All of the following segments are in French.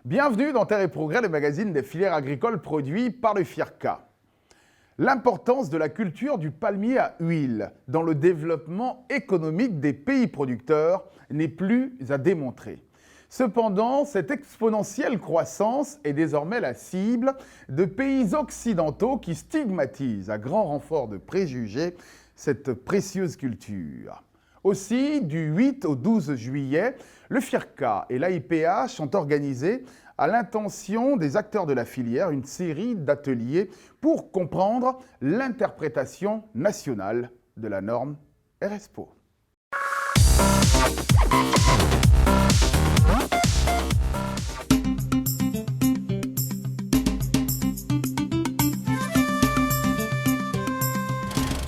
Bienvenue dans Terre et Progrès, le magazine des filières agricoles produit par le FIRCA. L'importance de la culture du palmier à huile dans le développement économique des pays producteurs n'est plus à démontrer. Cependant, cette exponentielle croissance est désormais la cible de pays occidentaux qui stigmatisent à grand renfort de préjugés cette précieuse culture. Aussi, du 8 au 12 juillet, le FIRCA et l'AIPH ont organisé, à l'intention des acteurs de la filière, une série d'ateliers pour comprendre l'interprétation nationale de la norme RSPO.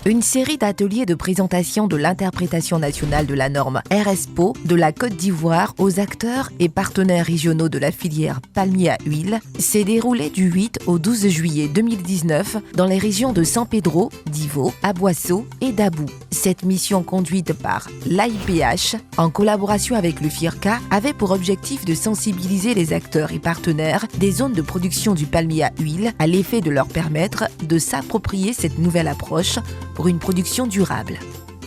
Une série d'ateliers de présentation de l'interprétation nationale de la norme RSPO de la Côte d'Ivoire aux acteurs et partenaires régionaux de la filière palmier à huile s'est déroulée du 8 au 12 juillet 2019 dans les régions de San Pedro, d'Ivo, Aboissau et Dabou. Cette mission conduite par l'AIPH en collaboration avec le FIRCA avait pour objectif de sensibiliser les acteurs et partenaires des zones de production du palmier à huile à l'effet de leur permettre de s'approprier cette nouvelle approche pour une production durable.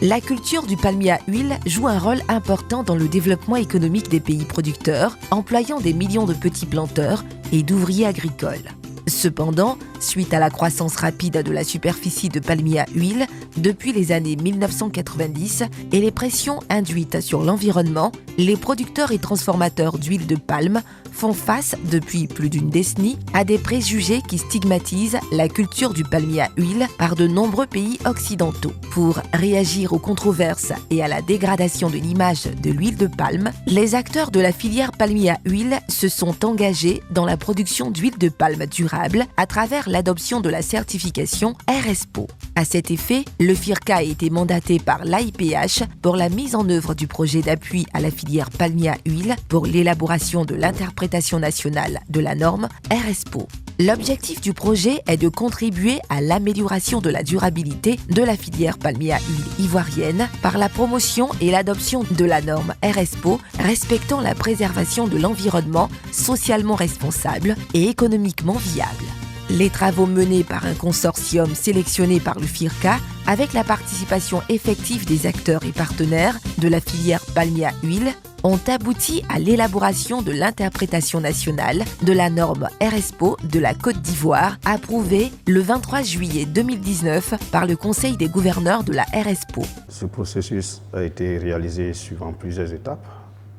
La culture du palmier à huile joue un rôle important dans le développement économique des pays producteurs, employant des millions de petits planteurs et d'ouvriers agricoles. Cependant, suite à la croissance rapide de la superficie de palmier à huile depuis les années 1990 et les pressions induites sur l'environnement, les producteurs et transformateurs d'huile de palme font face depuis plus d'une décennie à des préjugés qui stigmatisent la culture du palmier à huile par de nombreux pays occidentaux. Pour réagir aux controverses et à la dégradation de l'image de l'huile de palme, les acteurs de la filière palmier à huile se sont engagés dans la production d'huile de palme durable à travers l'adoption de la certification RSPO. À cet effet, le FIRCA a été mandaté par l'AIPH pour la mise en œuvre du projet d'appui à la filière palmier à huile pour l'élaboration de l'interprétation nationale de la norme RSPO. L'objectif du projet est de contribuer à l'amélioration de la durabilité de la filière palmier à huile ivoirienne par la promotion et l'adoption de la norme RSPO respectant la préservation de l'environnement socialement responsable et économiquement viable. Les travaux menés par un consortium sélectionné par le FIRCA, avec la participation effective des acteurs et partenaires de la filière palmier à huile, ont abouti à l'élaboration de l'interprétation nationale de la norme RSPO de la Côte d'Ivoire, approuvée le 23 juillet 2019 par le Conseil des gouverneurs de la RSPO. Ce processus a été réalisé suivant plusieurs étapes.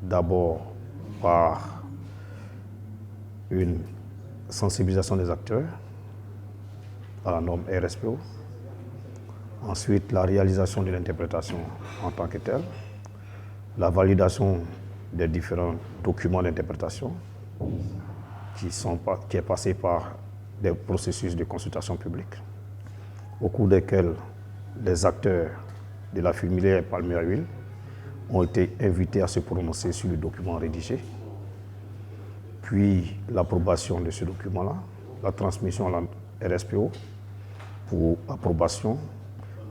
D'abord par une sensibilisation des acteurs à la norme RSPO. Ensuite, la réalisation de l'interprétation en tant que telle. La validation des différents documents d'interprétation qui est passé par des processus de consultation publique, au cours desquels les acteurs de la filière palmier à huile ont été invités à se prononcer sur le document rédigé, puis l'approbation de ce document-là, la transmission à la RSPO pour approbation,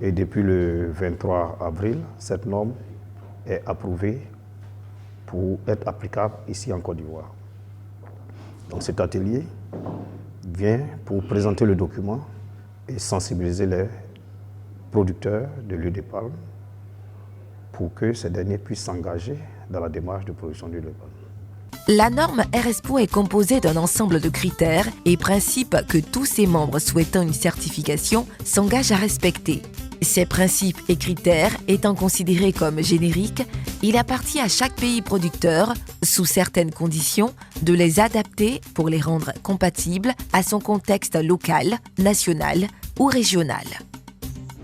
et depuis le 23 avril, cette norme est approuvée pour être applicable ici en Côte d'Ivoire. Donc cet atelier vient pour présenter le document et sensibiliser les producteurs de l'huile de palme pour que ces derniers puissent s'engager dans la démarche de production d'huile de palme. La norme RSPO est composée d'un ensemble de critères et principes que tous ses membres souhaitant une certification s'engagent à respecter. Ces principes et critères étant considérés comme génériques, il appartient à chaque pays producteur, sous certaines conditions, de les adapter pour les rendre compatibles à son contexte local, national ou régional.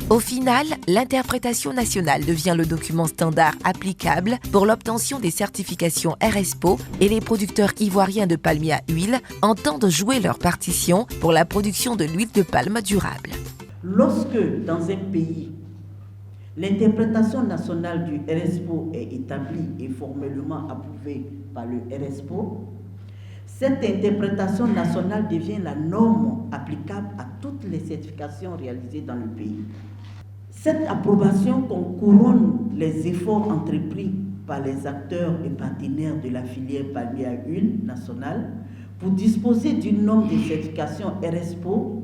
Au final, l'interprétation nationale devient le document standard applicable pour l'obtention des certifications RSPO et les producteurs ivoiriens de palmier à huile entendent jouer leur partition pour la production de l'huile de palme durable. Lorsque, dans un pays, l'interprétation nationale du RSPO est établie et formellement approuvée par le RSPO, cette interprétation nationale devient la norme applicable à toutes les certifications réalisées dans le pays. Cette approbation couronne les efforts entrepris par les acteurs et partenaires de la filière palmier à huile nationale pour disposer d'une norme de certification RSPO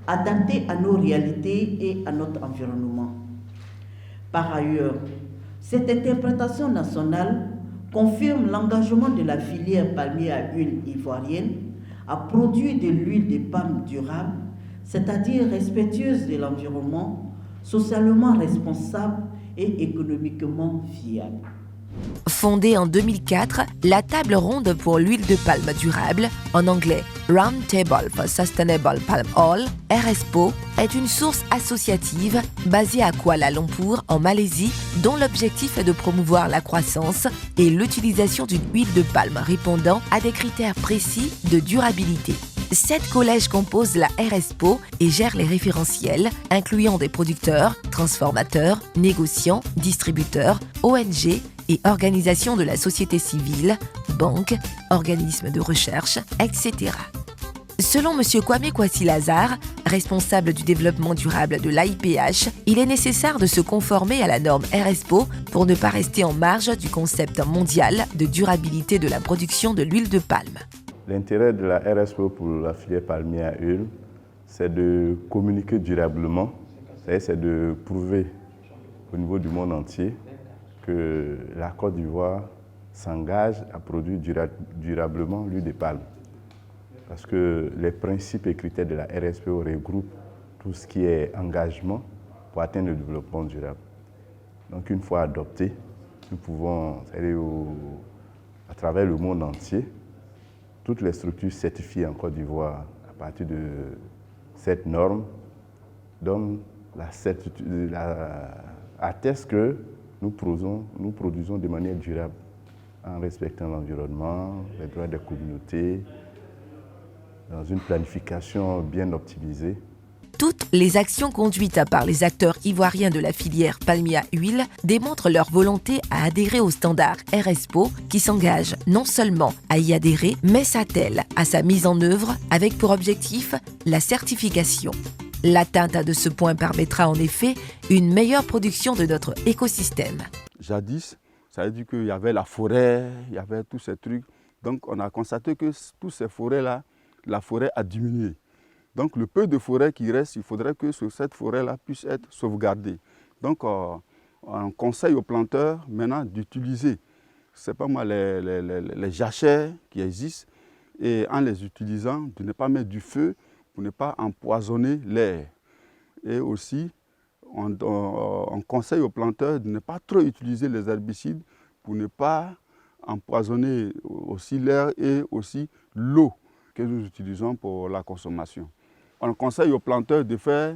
adaptée à nos réalités et à notre environnement. Par ailleurs, cette interprétation nationale confirme l'engagement de la filière palmier à huile ivoirienne à produire de l'huile de palme durable, c'est-à-dire respectueuse de l'environnement, socialement responsable et économiquement viable. Fondée en 2004, la Table ronde pour l'huile de palme durable, en anglais Round Table for Sustainable Palm Oil, RSPO, est une source associative basée à Kuala Lumpur, en Malaisie, dont l'objectif est de promouvoir la croissance et l'utilisation d'une huile de palme répondant à des critères précis de durabilité. 7 collèges composent la RSPO et gèrent les référentiels, incluant des producteurs, transformateurs, négociants, distributeurs, ONG et organisations de la société civile, banques, organismes de recherche, etc. Selon M. Kwame Kwasi-Lazare, responsable du développement durable de l'AIPH, il est nécessaire de se conformer à la norme RSPO pour ne pas rester en marge du concept mondial de durabilité de la production de l'huile de palme. L'intérêt de la RSPO pour la filière palmier à huile, c'est de communiquer durablement, c'est de prouver au niveau du monde entier que la Côte d'Ivoire s'engage à produire durablement l'huile de palme. Parce que les principes et critères de la RSPO regroupent tout ce qui est engagement pour atteindre le développement durable. Donc une fois adopté, nous pouvons aller à travers le monde entier. Toutes les structures certifiées en Côte d'Ivoire à partir de cette norme attestent que nous produisons de manière durable en respectant l'environnement, les droits des communautés, dans une planification bien optimisée. Toutes les actions conduites par les acteurs ivoiriens de la filière palmier à huile démontrent leur volonté à adhérer aux standards RSPO qui s'engagent non seulement à y adhérer, mais s'attellent à sa mise en œuvre avec pour objectif la certification. L'atteinte de ce point permettra en effet une meilleure production de notre écosystème. Jadis, ça veut dire qu'il y avait la forêt, il y avait tous ces trucs. Donc on a constaté que toutes ces forêts-là, la forêt a diminué. Donc le peu de forêt qui reste, il faudrait que cette forêt-là puisse être sauvegardée. Donc on conseille aux planteurs maintenant d'utiliser, c'est pas moi, les jachères qui existent, et en les utilisant, de ne pas mettre du feu pour ne pas empoisonner l'air. Et aussi, on conseille aux planteurs de ne pas trop utiliser les herbicides pour ne pas empoisonner aussi l'air et aussi l'eau que nous utilisons pour la consommation. On conseille aux planteurs de faire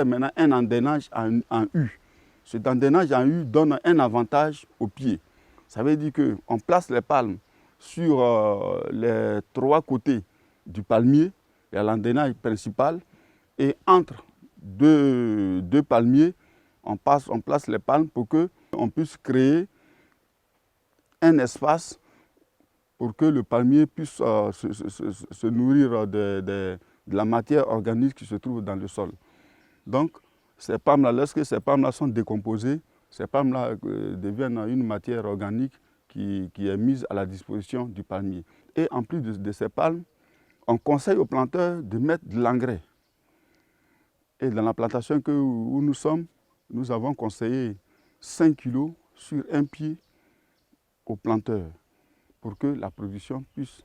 maintenant un endainage en U. Cet endainage en U donne un avantage aux pieds. Ça veut dire qu'on place les palmes sur les 3 côtés du palmier, il y a l'endainage principal, et entre deux palmiers, on place les palmes pour qu'on puisse créer un espace pour que le palmier puisse se nourrir de la matière organique qui se trouve dans le sol. Donc, ces palmes-là, lorsque ces palmes-là sont décomposées, ces palmes-là deviennent une matière organique qui est mise à la disposition du palmier. Et en plus de ces palmes, on conseille aux planteurs de mettre de l'engrais. Et dans la plantation où nous sommes, nous avons conseillé 5 kg sur un pied aux planteurs pour que la production puisse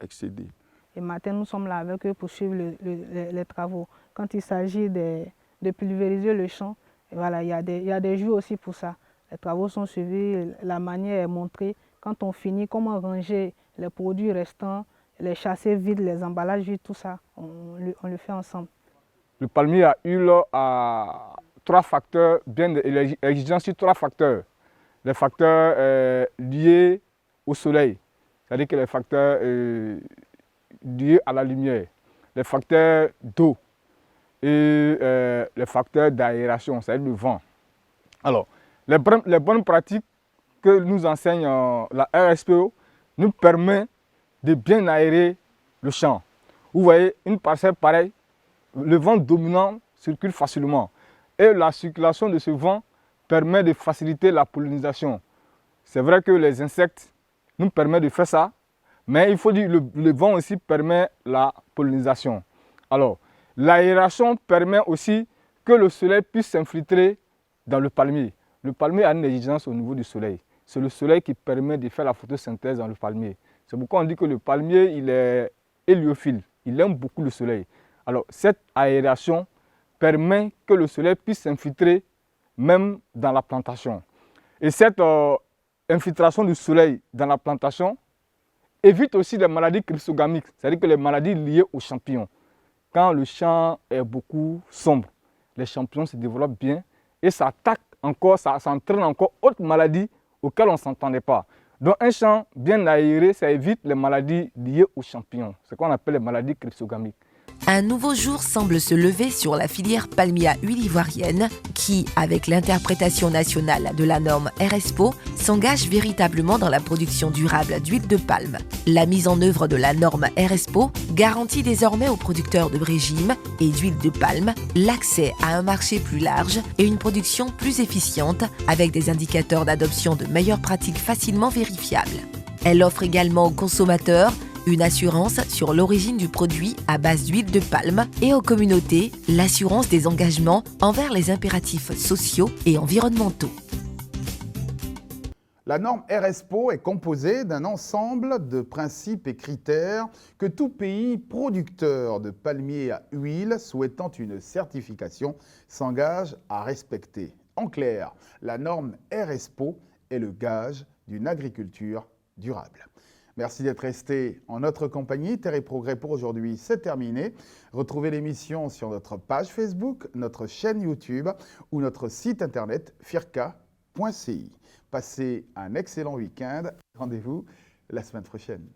excéder. Et matin, nous sommes là avec eux pour suivre les travaux. Quand il s'agit de pulvériser le champ, voilà, il y a des jours aussi pour ça. Les travaux sont suivis, la manière est montrée. Quand on finit, comment ranger les produits restants, les chasser vides, les emballages vides, tout ça, on le fait ensemble. Le palmier à huile a 3 facteurs, il est exigeant sur 3 facteurs. Les facteurs liés au soleil, c'est-à-dire que les facteurs liés à la lumière, les facteurs d'eau et les facteurs d'aération, c'est-à-dire le vent. Alors, les bonnes pratiques que nous enseigne la RSPO nous permettent de bien aérer le champ. Vous voyez, une parcelle pareille, le vent dominant circule facilement. Et la circulation de ce vent permet de faciliter la pollinisation. C'est vrai que les insectes nous permettent de faire ça, Mais il faut dire que le vent aussi permet la pollinisation. Alors, l'aération permet aussi que le soleil puisse s'infiltrer dans le palmier. Le palmier a une exigence au niveau du soleil. C'est le soleil qui permet de faire la photosynthèse dans le palmier. C'est pourquoi on dit que le palmier, il est héliophile. Il aime beaucoup le soleil. Alors, cette aération permet que le soleil puisse s'infiltrer même dans la plantation. Et cette infiltration du soleil dans la plantation évite aussi les maladies cryptogamiques, c'est-à-dire que les maladies liées aux champignons. Quand le champ est beaucoup sombre, les champignons se développent bien et ça attaque encore, ça entraîne encore autres maladies auxquelles on ne s'entendait pas. Donc un champ bien aéré, ça évite les maladies liées aux champignons, ce qu'on appelle les maladies cryptogamiques. Un nouveau jour semble se lever sur la filière palmier à huile ivoirienne qui, avec l'interprétation nationale de la norme RSPO, s'engage véritablement dans la production durable d'huile de palme. La mise en œuvre de la norme RSPO garantit désormais aux producteurs de régime et d'huile de palme l'accès à un marché plus large et une production plus efficiente avec des indicateurs d'adoption de meilleures pratiques facilement vérifiables. Elle offre également aux consommateurs une assurance sur l'origine du produit à base d'huile de palme et aux communautés l'assurance des engagements envers les impératifs sociaux et environnementaux. La norme RSPO est composée d'un ensemble de principes et critères que tout pays producteur de palmier à huile souhaitant une certification s'engage à respecter. En clair, la norme RSPO est le gage d'une agriculture durable. Merci d'être resté en notre compagnie. Terre et Progrès pour aujourd'hui, c'est terminé. Retrouvez l'émission sur notre page Facebook, notre chaîne YouTube ou notre site internet firca.ci. Passez un excellent week-end. Rendez-vous la semaine prochaine.